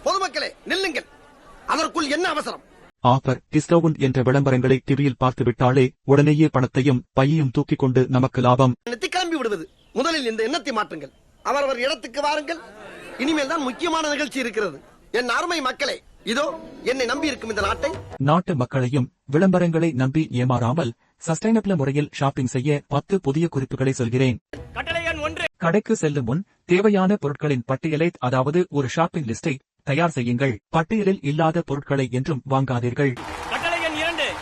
பொதுமக்களே நில்லுங்கள், அதற்குள் என்ன அவசரம்? ஆஃபர் டிஸ்கவுண்ட் என்ற விளம்பரங்களை டிவியில் பார்த்து விட்டாலே உடனேயே பணத்தையும் பையையும் தூக்கிக் கொண்டு நமக்கு லாபம் கிளம்பி விடுவது. முதலில் இந்த எண்ணத்தை மாற்றுங்கள். அவரவர் இடத்துக்கு வாருங்கள். இனிமேல் தான் முக்கியமான நிகழ்ச்சி இருக்கிறது. என் அருமை மக்களே, இதோ என்னை நம்பி இருக்கும் இந்த நாட்டு மக்களையும் விளம்பரங்களை நம்பி ஏமாறாமல் சஸ்டைனபிள் முறையில் ஷாப்பிங் செய்ய 10 புதிய குறிப்புகளை சொல்கிறேன். கடைக்கு செல்லும் முன் தேவையான பொருட்களின் பட்டியலை, அதாவது ஒரு ஷாப்பிங் லிஸ்டை தயார் செய்யுங்கள். பட்டியலில் இல்லாத பொருட்களை என்றும் வாங்காதீர்கள்.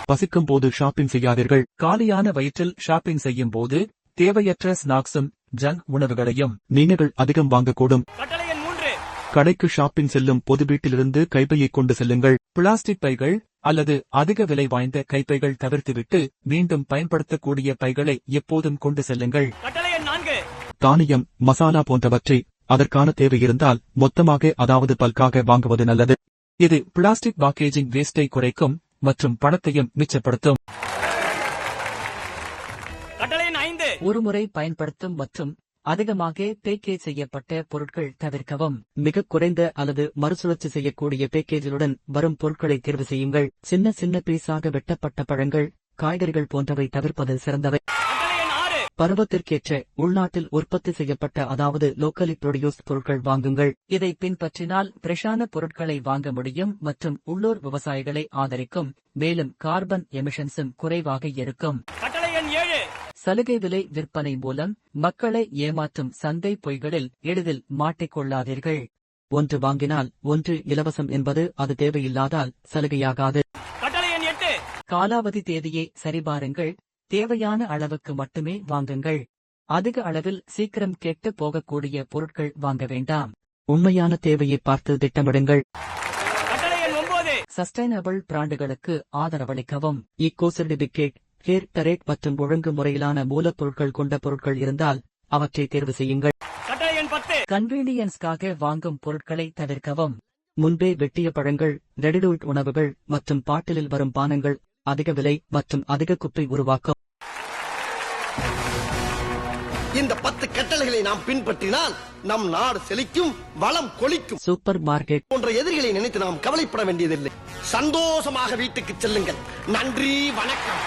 பசிக்கும் போது ஷாப்பிங் செய்யாதீர்கள். காலியான வயிற்றில் ஷாப்பிங் செய்யும் போது தேவையற்ற ஸ்நாக்ஸும் ஜங்க் உணவுகளையும் நீங்கள் அதிகம் வாங்கக்கூடும். கடைக்கு ஷாப்பிங் செல்லும் பொது வீட்டிலிருந்து கைப்பையை கொண்டு செல்லுங்கள். பிளாஸ்டிக் பைகள் அல்லது அதிக விலை வாய்ந்த கைப்பைகள் தவிர்த்துவிட்டு மீண்டும் பயன்படுத்தக்கூடிய பைகளை எப்போதும் கொண்டு செல்லுங்கள். தானியம், மசாலா போன்றவற்றை அதற்கான தேவை இருந்தால் மொத்தமாக, அதாவது பல்காக வாங்குவது நல்லது. இது பிளாஸ்டிக் பேக்கேஜிங் வேஸ்டை குறைக்கும் மற்றும் பணத்தையும் மிச்சப்படுத்தும். ஒருமுறை பயன்படுத்தும் மற்றும் அதிகமாக பேக்கேஜ் செய்யப்பட்ட பொருட்கள் தவிர்க்கவும். மிக குறைந்த அல்லது மறுசுழற்சி செய்யக்கூடிய பேக்கேஜுடன் வரும் பொருட்களை தேர்வு செய்யுங்கள். சின்ன சின்ன பீஸாக வெட்டப்பட்ட பழங்கள், காய்கறிகள் போன்றவை தவிர்ப்பது சிறந்தவை. பருவத்திற்கேற்ற உள்நாட்டில் உற்பத்தி செய்யப்பட்ட, அதாவது லோக்கலி ப்ரொடியூஸ் பொருட்கள் வாங்குங்கள். இதை பின்பற்றினால் பிரஷான பொருட்களை வாங்க முடியும் மற்றும் உள்ளூர் விவசாயிகளை ஆதரிக்கும். மேலும் கார்பன் எமிஷன்ஸும் குறைவாக இருக்கும். சலுகை விலை விற்பனை மூலம் மக்களை ஏமாற்றும் சந்தை பொய்களில் எளிதில் மாட்டிக்கொள்ளாதீர்கள். ஒன்று வாங்கினால் ஒன்று இலவசம் என்பது அது தேவையில்லாதால் சலுகையாகாது. காலாவதி தேதியை சரிபாருங்கள். தேவையான அளவுக்கு மட்டுமே வாங்குங்கள். அதிக அளவில் சீக்கிரம் கெட்டு போகக்கூடிய பொருட்கள் வாங்க வேண்டாம். உண்மையான தேவையை பார்த்து திட்டமிடுங்கள். சஸ்டைனபிள் பிராண்டுகளுக்கு ஆதரவளிக்கவும். ஈகோ சர்டிபிகேட், ஃபேர் ட்ரேட் மற்றும் ஒழுங்கு முறையிலான மூலப்பொருட்கள் கொண்ட பொருட்கள் இருந்தால் அவற்றை தேர்வு செய்யுங்கள். கன்வீனியன்ஸ்காக வாங்கும் பொருட்களை தவிர்க்கவும். முன்பே வெட்டிய பழங்கள், ரெடிமேட் உணவுகள் மற்றும் பாட்டிலில் வரும் பானங்கள் அதிக விலை மற்றும் அதிக குப்பை உருவாக்கும். இந்த 10 கட்டளைகளை நாம் பின்பற்றினால் நம் நாடு செழிக்கும், வளம் கொளிக்கும். சூப்பர் மார்க்கெட் போன்ற எதிரிகளை நினைத்து நாம் கவலைப்பட வேண்டியதில்லை. சந்தோஷமாக வீட்டுக்கு செல்லுங்கள். நன்றி, வணக்கம்.